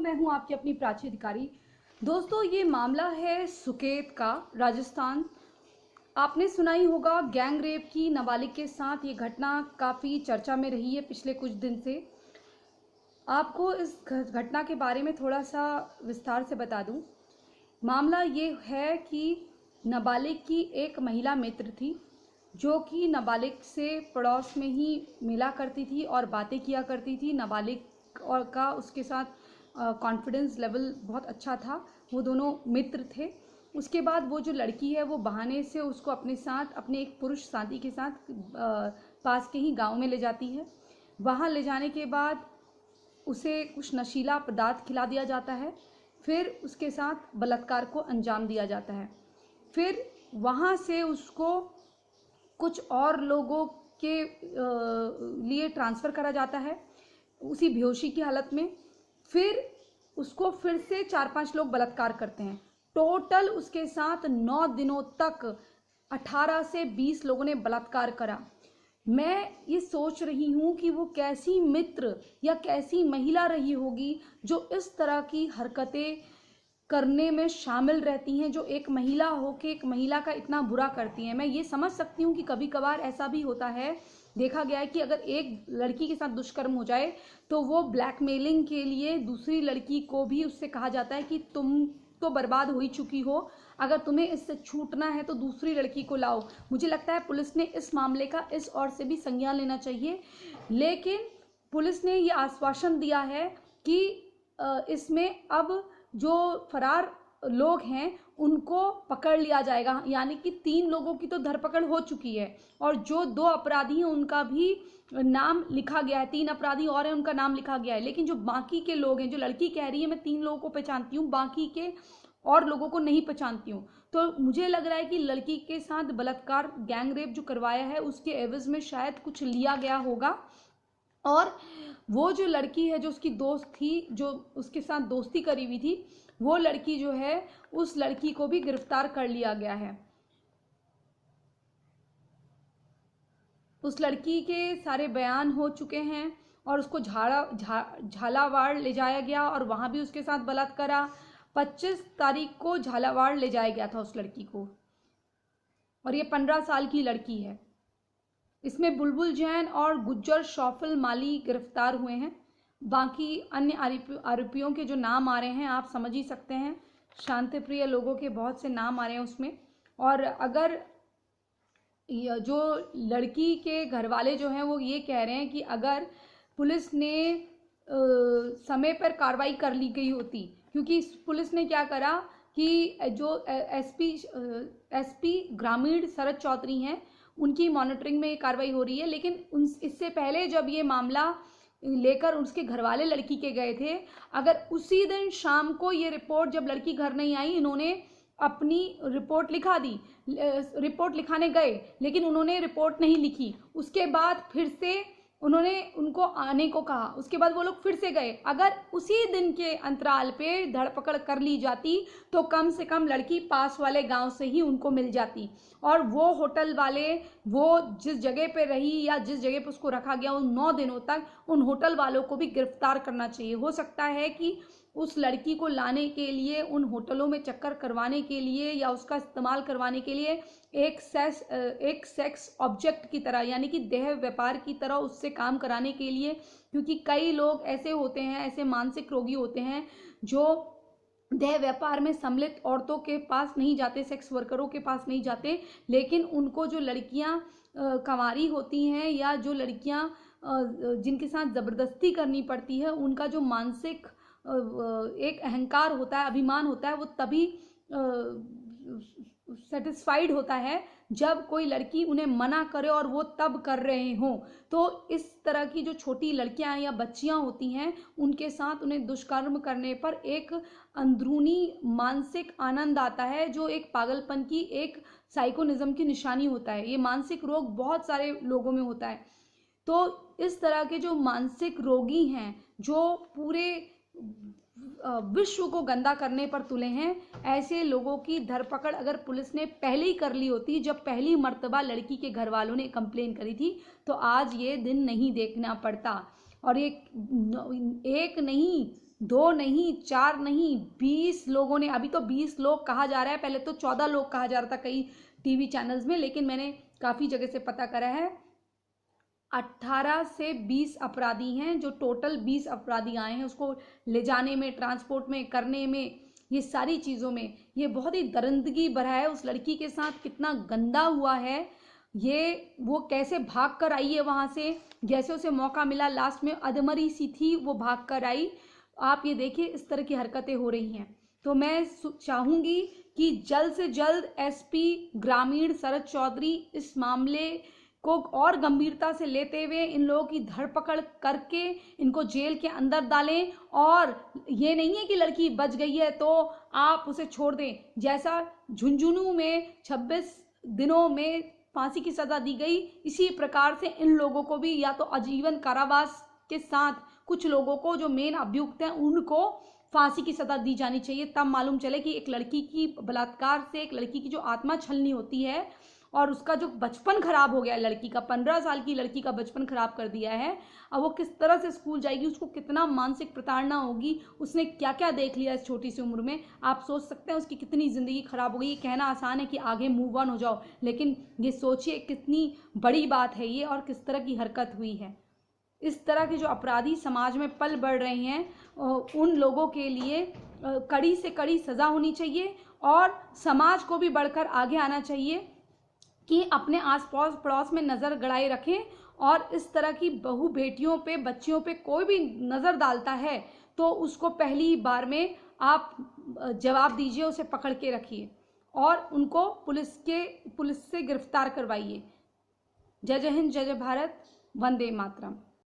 मैं हूं आपकी अपनी प्राची अधिकारी। दोस्तों, ये मामला है सुकेत का, राजस्थान। आपने सुना ही होगा गैंग रेप की नाबालिग के साथ। ये घटना काफ़ी चर्चा में रही है पिछले कुछ दिन से। आपको इस घटना के बारे में थोड़ा सा विस्तार से बता दूं। मामला ये है कि नाबालिग की एक महिला मित्र थी जो कि नाबालिग से पड़ोस में ही मिला करती थी और बातें किया करती थी। नाबालिग और का उसके साथ कॉन्फिडेंस लेवल बहुत अच्छा था। वो दोनों मित्र थे। उसके बाद वो जो लड़की है वो बहाने से उसको अपने साथ, अपने एक पुरुष साथी के साथ पास के ही गांव में ले जाती है। वहाँ ले जाने के बाद उसे कुछ नशीला पदार्थ खिला दिया जाता है। फिर उसके साथ बलात्कार को अंजाम दिया जाता है। फिर वहाँ से उसको कुछ और लोगों के लिए ट्रांसफ़र करा जाता है उसी बेहोशी की हालत में। फिर उसको फिर से 4-5 लोग बलात्कार करते हैं। टोटल उसके साथ 9 दिनों तक 18 से 20 लोगों ने बलात्कार करा। मैं ये सोच रही हूँ कि वो कैसी मित्र या कैसी महिला रही होगी जो इस तरह की हरकतें करने में शामिल रहती हैं, जो एक महिला हो के एक महिला का इतना बुरा करती हैं। मैं ये समझ सकती हूँ कि कभी कभार ऐसा भी होता है, देखा गया है कि अगर एक लड़की के साथ दुष्कर्म हो जाए तो वो ब्लैकमेलिंग के लिए दूसरी लड़की को भी उससे कहा जाता है कि तुम तो बर्बाद हो ही चुकी हो, अगर तुम्हें इससे छूटना है तो दूसरी लड़की को लाओ। मुझे लगता है पुलिस ने इस मामले का इस ओर से भी संज्ञान लेना चाहिए। लेकिन पुलिस ने ये आश्वासन दिया है कि इसमें अब जो फरार लोग हैं उनको पकड़ लिया जाएगा। यानी कि 3 लोगों की तो धरपकड़ हो चुकी है और जो 2 अपराधी हैं उनका भी नाम लिखा गया है। 3 अपराधी और हैं, उनका नाम लिखा गया है। लेकिन जो बाकी के लोग हैं, जो लड़की कह रही है मैं 3 लोगों को पहचानती हूँ, बाकी के और लोगों को नहीं पहचानती हूँ। तो मुझे लग रहा है कि लड़की के साथ बलात्कार, गैंग रेप जो करवाया है उसके एवज में शायद कुछ लिया गया होगा। और वो जो लड़की है, जो उसकी दोस्त थी, जो उसके साथ दोस्ती करी हुई थी, वो लड़की जो है, उस लड़की को भी गिरफ्तार कर लिया गया है। उस लड़की के सारे बयान हो चुके हैं और उसको झालावाड़ ले जाया गया और वहाँ भी उसके साथ बलात्कार करा। 25 तारीख को झालावाड़ ले जाया गया था उस लड़की को और ये 15 साल की लड़की है। इसमें बुलबुल जैन और गुज्जर शौफल माली गिरफ्तार हुए हैं। बाकी अन्य आरोपियों के जो नाम आ रहे हैं आप समझ ही सकते हैं। शांतिप्रिय लोगों के बहुत से नाम आ रहे हैं उसमें। और अगर जो लड़की के घर वाले जो हैं वो ये कह रहे हैं कि अगर पुलिस ने समय पर कार्रवाई कर ली गई होती, क्योंकि पुलिस ने क्या करा कि जो एसपी ग्रामीण शरद चौधरी हैं उनकी मॉनिटरिंग में ये कार्रवाई हो रही है। लेकिन इससे पहले जब ये मामला लेकर उसके घर वाले लड़की के गए थे, अगर उसी दिन शाम को ये रिपोर्ट, जब लड़की घर नहीं आई, इन्होंने अपनी रिपोर्ट लिखा दी। रिपोर्ट लिखाने गए लेकिन उन्होंने रिपोर्ट नहीं लिखी। उसके बाद फिर से उन्होंने उनको आने को कहा। उसके बाद वो लोग फिर से गए। अगर उसी दिन के अंतराल पे धरपकड़ कर ली जाती तो कम से कम लड़की पास वाले गांव से ही उनको मिल जाती। और वो होटल वाले, वो जिस जगह पे रही या जिस जगह पे उसको रखा गया उन 9 दिनों तक, उन होटल वालों को भी गिरफ्तार करना चाहिए। हो सकता है कि उस लड़की को लाने के लिए, उन होटलों में चक्कर करवाने के लिए या उसका इस्तेमाल करवाने के लिए एक सेक्स ऑब्जेक्ट की तरह, यानी कि देह व्यापार की तरह उससे काम कराने के लिए, क्योंकि कई लोग ऐसे होते हैं, ऐसे मानसिक रोगी होते हैं जो देह व्यापार में सम्मिलित औरतों के पास नहीं जाते, सेक्स वर्करों के पास नहीं जाते, लेकिन उनको जो लड़कियां कंवारी होती हैं या जो लड़कियां जिनके साथ ज़बरदस्ती करनी पड़ती है, उनका जो मानसिक एक अहंकार होता है, अभिमान होता है, वो तभी सेटिस्फाइड होता है जब कोई लड़की उन्हें मना करे और वो तब कर रहे हों। तो इस तरह की जो छोटी लड़कियां या बच्चियां होती हैं, उनके साथ उन्हें दुष्कर्म करने पर एक अंदरूनी मानसिक आनंद आता है, जो एक पागलपन की, एक साइकोनिज्म की निशानी होता है। ये मानसिक रोग बहुत सारे लोगों में होता है। तो इस तरह के जो मानसिक रोगी हैं, जो पूरे विश्व को गंदा करने पर तुले हैं, ऐसे लोगों की धरपकड़ अगर पुलिस ने पहले ही कर ली होती, जब पहली मर्तबा लड़की के घर वालों ने कंप्लेन करी थी, तो आज ये दिन नहीं देखना पड़ता। और एक नहीं 2 नहीं, 4 नहीं, 20 लोगों ने, अभी तो 20 लोग कहा जा रहा है, पहले तो 14 लोग कहा जा रहा था कई टीवी चैनल्स में, लेकिन मैंने काफ़ी जगह से पता करा है 18 से 20 अपराधी हैं, जो टोटल 20 अपराधी आए हैं उसको ले जाने में, ट्रांसपोर्ट में, करने में, ये सारी चीज़ों में। ये बहुत ही दरिंदगी भरा है, उस लड़की के साथ कितना गंदा हुआ है ये। वो कैसे भाग कर आई है वहाँ से, जैसे उसे मौका मिला, लास्ट में अधमरी सी थी, वो भाग कर आई। आप ये देखिए इस तरह की हरकतें हो रही हैं। तो मैं चाहूँगी कि जल्द से जल्द एसपी ग्रामीण शरद चौधरी इस मामले को और गंभीरता से लेते हुए इन लोगों की धरपकड़ करके इनको जेल के अंदर डालें। और ये नहीं है कि लड़की बच गई है तो आप उसे छोड़ दें, जैसा झुंझुनू में 26 दिनों में फांसी की सजा दी गई, इसी प्रकार से इन लोगों को भी या तो आजीवन कारावास के साथ, कुछ लोगों को जो मेन अभियुक्त हैं उनको फांसी की सजा दी जानी चाहिए। तब मालूम चले कि एक लड़की की बलात्कार से, एक लड़की की जो आत्मा छलनी होती है और उसका जो बचपन खराब हो गया है, लड़की का 15 साल की लड़की का बचपन खराब कर दिया है, अब वो किस तरह से स्कूल जाएगी, उसको कितना मानसिक प्रताड़ना होगी, उसने क्या क्या देख लिया इस छोटी सी उम्र में। आप सोच सकते हैं उसकी कितनी ज़िंदगी खराब हो गई। ये कहना आसान है कि आगे मूव ऑन हो जाओ, लेकिन ये सोचिए कितनी बड़ी बात है ये और किस तरह की हरकत हुई है। इस तरह के जो अपराधी समाज में पल बढ़ रहे हैं उन लोगों के लिए कड़ी से कड़ी सज़ा होनी चाहिए और समाज को भी बढ़कर आगे आना चाहिए कि अपने आस पड़ोस में नज़र गड़ाए रखें। और इस तरह की बहू बेटियों पे, बच्चियों पे कोई भी नज़र डालता है तो उसको पहली बार में आप जवाब दीजिए, उसे पकड़ के रखिए और उनको पुलिस से गिरफ्तार करवाइए। जय जय हिंद, जय जय भारत, वंदे मातरम।